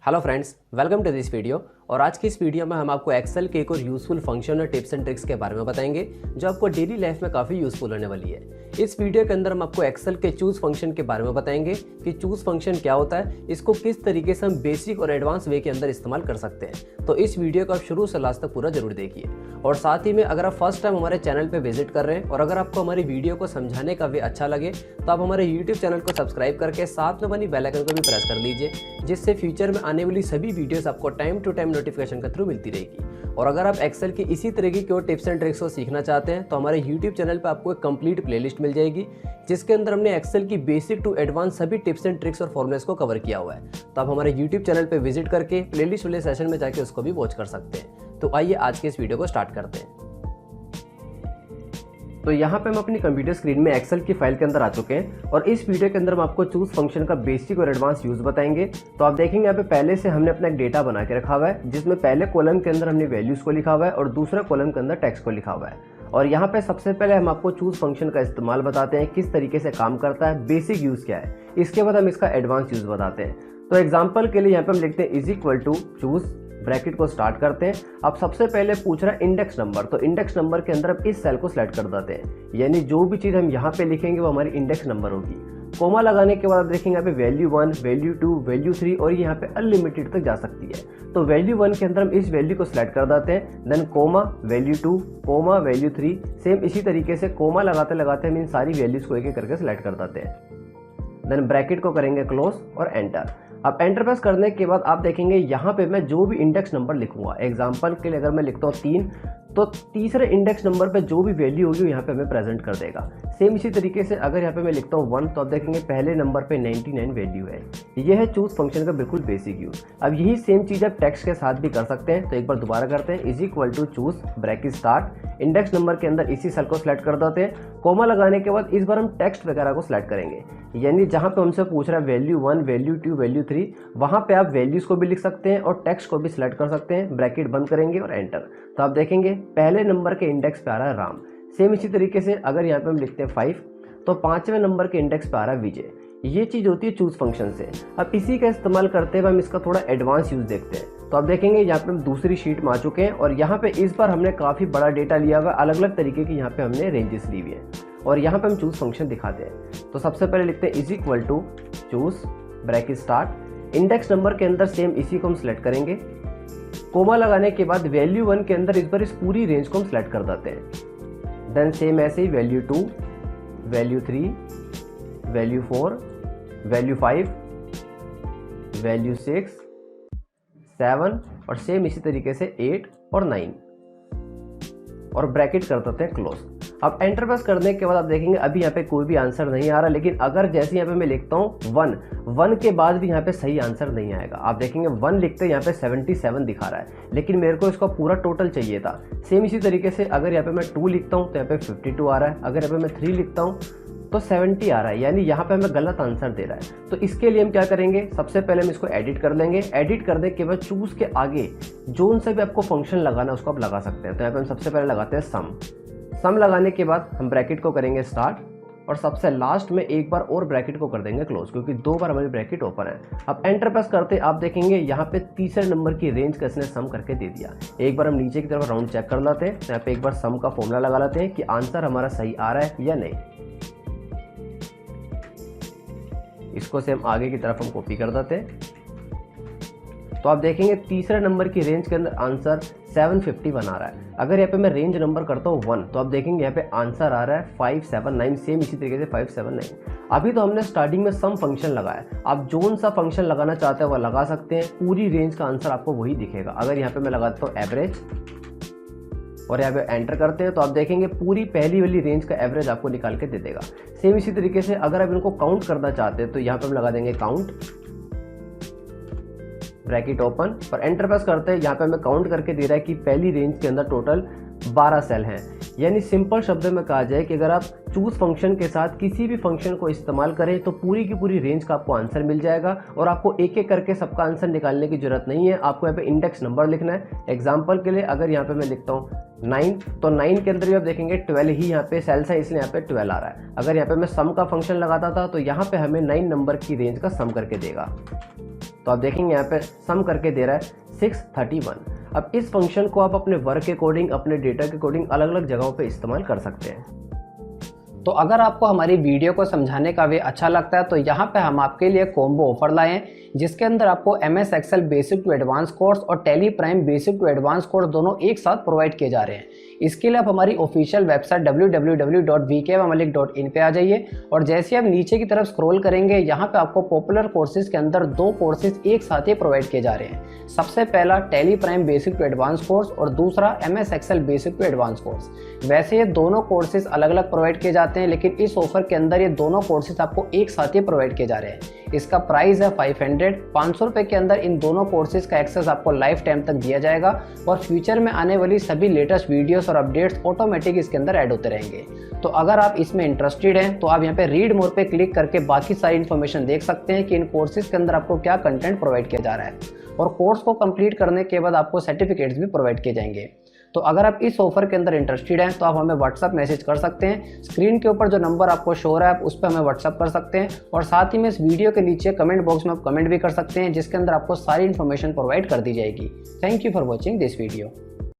Hello friends, welcome to this video. और आज की इस वीडियो में हम आपको एक्सेल के एक और यूज़फुल फंक्शन और टिप्स एंड ट्रिक्स के बारे में बताएंगे जो आपको डेली लाइफ में काफ़ी यूज़फुल होने वाली है। इस वीडियो के अंदर हम आपको एक्सेल के चूज़ फंक्शन के बारे में बताएंगे कि चूज़ फंक्शन क्या होता है, इसको किस तरीके से हम बेसिक और एडवांस वे के अंदर इस्तेमाल कर सकते हैं। तो इस वीडियो को आप शुरू से लास्ट तक पूरा जरूर देखिए। और साथ ही में अगर आप फर्स्ट टाइम हमारे चैनल पर विजिट कर रहे हैं और अगर आपको हमारी वीडियो को समझाने का वे अच्छा लगे तो आप हमारे यूट्यूब चैनल को सब्सक्राइब करके साथ में बनी बेल आइकन को भी प्रेस कर लीजिए, जिससे फ्यूचर में आने वाली सभी वीडियोस आपको टाइम टू टाइम नोटिफिकेशन के थ्रू मिलती रहेगी। और अगर आप एक्सेल की इसी तरीके की और टिप्स एंड ट्रिक्स को सीखना चाहते हैं तो हमारे यूट्यूब चैनल पर आपको एक कंप्लीट प्लेलिस्ट मिल जाएगी, जिसके अंदर हमने एक्सेल की बेसिक टू एडवांस सभी टिप्स एंड ट्रिक्स और फॉर्मूलेस को कवर किया हुआ है। तो आप हमारे यूट्यूब चैनल पर विजिट करके प्लेलिस्ट वाले सेशन में जाके उसको भी वॉच कर सकते हैं। तो आइए आज के इस वीडियो को स्टार्ट करते हैं। तो यहाँ पे हम अपनी कंप्यूटर स्क्रीन में एक्सेल की फाइल के अंदर आ चुके हैं और इस वीडियो के अंदर हम आपको चूज फंक्शन का बेसिक और एडवांस यूज बताएंगे। तो आप देखेंगे यहाँ पे पहले से हमने अपना एक डेटा बना के रखा हुआ है, जिसमें पहले कॉलम के अंदर हमने वैल्यूज को लिखा हुआ है और दूसरा कॉलम के अंदर टेक्स्ट को लिखा हुआ है। और यहाँ पे सबसे पहले हम आपको चूज फंक्शन का इस्तेमाल बताते हैं, किस तरीके से काम करता है, बेसिक यूज क्या है। इसके बाद हम इसका एडवांस यूज बताते हैं। तो एग्जाम्पल के लिए यहाँ पे हम लिखते हैं is equal to choose, bracket को स्टार्ट करते हैं। अब सबसे पहले पूछ रहा है इंडेक्स नंबर, तो इंडेक्स नंबर के अंदर अब इस सेल को सिलेक्ट कर देते हैं, यानी जो भी चीज़ हम यहाँ पे लिखेंगे वो हमारी इंडेक्स नंबर होगी। कोमा लगाने के बाद आप देखेंगे यहाँ पे वैल्यू 1, वैल्यू 2, वैल्यू 3 और यहाँ पे अनलिमिटेड तक जा सकती है। तो वैल्यू 1 के अंदर हम इस वैल्यू को सिलेक्ट कर देते हैं, then comma value 2, comma value 3, same इसी तरीके से कोमा लगाते लगाते हम इन सारी वैल्यूज को एक एक करके सिलेक्ट कर देते हैं। देन ब्रैकेट को करेंगे क्लोज और एंटर। अब एंटर प्रेस करने के बाद आप देखेंगे यहाँ पे मैं जो भी इंडेक्स नंबर लिखूंगा, एग्जांपल के लिए अगर मैं लिखता हूँ 3, तो तीसरे इंडेक्स नंबर पे जो भी वैल्यू होगी यहाँ पे हमें प्रेजेंट कर देगा। सेम इसी तरीके से अगर यहाँ पे मैं लिखता हूँ 1, तो आप देखेंगे पहले नंबर पे 99 वैल्यू है। ये है चूज फंक्शन का बिल्कुल बेसिक यूज। अब यही सेम चीज़ आप टेक्स्ट के साथ भी कर सकते हैं। तो एक बार दोबारा करते हैं, is equal to choose, bracket start, index number के अंदर इसी सेल को सिलेक्ट कर देते हैं। कोमा लगाने के बाद इस बार हम टेक्स्ट वगैरह को सिलेक्ट करेंगे, यानी जहाँ पे हमसे पूछ रहा है वैल्यू 1, वैल्यू 2, वैल्यू 3, वहाँ पे आप वैल्यूज को भी लिख सकते हैं और टेक्स्ट को भी सिलेक्ट कर सकते हैं। ब्रैकेट बंद करेंगे और एंटर। तो आप देखेंगे पहले नंबर के इंडेक्स पे आ रहा है राम। सेम इसी तरीके से अगर यहाँ पे हम लिखते हैं 5, तो 5वें नंबर के इंडेक्स पे आ रहा है विजय। ये चीज़ होती है चूज फंक्शन से। अब इसी का इस्तेमाल करते हुए हम इसका थोड़ा एडवांस यूज देखते हैं। तो आप देखेंगे यहाँ पे हम दूसरी शीट में आ चुके हैं और यहाँ पे इस बार हमने काफ़ी बड़ा डेटा लिया हुआ है, अलग अलग तरीके की यहाँ पे हमने रेंजेस ली हुई है और यहाँ पे हम चूज फंक्शन दिखाते हैं। तो सबसे पहले लिखते हैं is equal to choose, bracket start, index number के अंदर सेम इसी को हम सिलेक्ट करेंगे। कोमा लगाने के बाद वैल्यू 1 के अंदर इस बार इस पूरी रेंज को हम सिलेक्ट कर देते हैं। देन सेम ऐसे ही value 2, value 3, value 4, value 5, value 6, 7 और सेम इसी तरीके से 8 और 9 और ब्रैकेट कर देते हैं क्लोज। अब एंटर प्रेस करने के बाद आप देखेंगे अभी यहाँ पे कोई भी आंसर नहीं आ रहा, लेकिन अगर जैसे यहाँ पे मैं लिखता हूँ 1 के बाद भी यहाँ पे सही आंसर नहीं आएगा। आप देखेंगे 1 लिखते यहाँ पे 77 दिखा रहा है, लेकिन मेरे को इसका पूरा टोटल चाहिए था। सेम इसी तरीके से अगर यहाँ पे मैं 2 लिखता हूँ तो यहाँ पे 52 आ रहा है, अगर यहाँ पे मैं 3 लिखता हूँ तो 70 आ रहा है, यानी यहाँ पे हमें गलत आंसर दे रहा है। तो इसके लिए हम क्या करेंगे, सबसे पहले हम इसको एडिट कर लेंगे। एडिट करने के बाद चूज के आगे जोन से भी आपको फंक्शन लगाना उसको आप लगा सकते हैं। तो यहाँ पे हम सबसे पहले लगाते हैं सम लगाने के बाद हम ब्रैकेट को करेंगे स्टार्ट और सबसे लास्ट में एक बार और ब्रैकेट को कर देंगे क्लोज, क्योंकि 2 बार हमारी ब्रैकेट ओपन है। अब एंटर प्रेस करते आप देखेंगे यहाँ पे तीसरे नंबर की रेंज का इसने सम करके दे दिया। एक बार हम नीचे की तरफ राउंड चेक कर लेते हैं, तो यहाँ पे एक बार सम का फॉर्मूला लगा लेते हैं कि आंसर हमारा सही आ रहा है या नहीं। इसको से हम आगे की तरफ हम कॉपी कर देते हैं। तो आप देखेंगे तीसरे नंबर की रेंज के अंदर आंसर 751 आ रहा है। अगर यहाँ पे मैं रेंज नंबर करता हूँ 1, तो आप देखेंगे यहाँ पे आंसर आ रहा है 579, सेम इसी तरीके से 579। अभी तो हमने स्टार्टिंग में सम फंक्शन लगाया, आप जोन सा फंक्शन लगाना चाहते हैं वो लगा सकते हैं, पूरी रेंज का आंसर आपको वही दिखेगा। अगर यहाँ पे मैं लगाता हूँ एवरेज और यहाँ पे एंटर करते हैं तो आप देखेंगे पूरी पहली वाली रेंज का एवरेज आपको निकाल के दे देगा। सेम इसी तरीके से अगर आप इनको काउंट करना चाहते हैं तो यहाँ पे हम लगा देंगे काउंट, ब्रैकेट ओपन और एंटर प्रेस करते हैं। यहाँ पे हमें काउंट करके दे रहा है कि पहली रेंज के अंदर टोटल 12 सेल हैं। यानी सिंपल शब्दों में कहा जाए कि अगर आप चूज फंक्शन के साथ किसी भी फंक्शन को इस्तेमाल करें तो पूरी की पूरी रेंज का आपको आंसर मिल जाएगा और आपको एक एक करके सबका आंसर निकालने की जरूरत नहीं है। आपको यहाँ पे इंडेक्स नंबर लिखना है। एग्जाम्पल के लिए अगर यहाँ पे मैं लिखता हूँ 9, तो 9 के अंदर भी आप देखेंगे 12 ही यहाँ पे सेल्स है, इसलिए यहाँ पे 12 आ रहा है। अगर यहाँ पे मैं सम का फंक्शन लगाता था तो यहाँ पे हमें 9 नंबर की रेंज का सम करके देगा। तो आप देखेंगे यहाँ पे सम करके दे रहा है 631। अब इस फंक्शन को आप अपने वर्क के अकॉर्डिंग, अपने डेटा के अकॉर्डिंग अलग अलग जगहों पे इस्तेमाल कर सकते हैं। तो अगर आपको हमारी वीडियो को समझाने का वे अच्छा लगता है तो यहाँ पे हम आपके लिए कॉम्बो ऑफर लाए हैं, जिसके अंदर आपको MS Excel basic to advance course और Tally Prime basic to advance course दोनों एक साथ प्रोवाइड किए जा रहे हैं। इसके लिए आप हमारी ऑफिशियल वेबसाइट www.vkmalik.in पे आ जाइए और जैसे आप नीचे की तरफ स्क्रॉल करेंगे यहाँ पे आपको पॉपुलर कोर्सेज के अंदर 2 कोर्सेज एक साथ ही प्रोवाइड किए जा रहे हैं। सबसे पहला Tally Prime basic to advance course और दूसरा MS Excel basic to advance course. वैसे ये दोनों कोर्सेज अलग अलग प्रोवाइड किए जाते हैं, लेकिन इस ऑफर के अंदर ये दोनों कोर्सेज आपको एक साथ ही प्रोवाइड किए जा रहे हैं। इसका प्राइस है 500 रुपए के अंदर इन दोनों कोर्सेज का एक्सेस आपको लाइफ टाइम तक दिया जाएगा और फ्यूचर में आने वाली सभी लेटेस्ट वीडियोस और अपडेट्स ऑटोमेटिक इसके अंदर ऐड होते रहेंगे। तो अगर आप इसमें इंटरेस्टेड हैं तो आप यहाँ पे रीड मोर पे क्लिक करके बाकी सारी इन्फॉर्मेशन देख सकते हैं कि इन कोर्सेज के अंदर आपको क्या कंटेंट प्रोवाइड किया जा रहा है और कोर्स को कंप्लीट करने के बाद आपको सर्टिफिकेट्स भी प्रोवाइड किए जाएंगे। तो अगर आप इस ऑफर के अंदर इंटरेस्टेड हैं तो आप हमें व्हाट्सअप मैसेज कर सकते हैं। स्क्रीन के ऊपर जो नंबर आपको शो हो रहा है आप उस पर हमें व्हाट्सअप कर सकते हैं और साथ ही में इस वीडियो के नीचे कमेंट बॉक्स में आप कमेंट भी कर सकते हैं, जिसके अंदर आपको सारी इन्फॉर्मेशन प्रोवाइड कर दी जाएगी। Thank you for watching this video.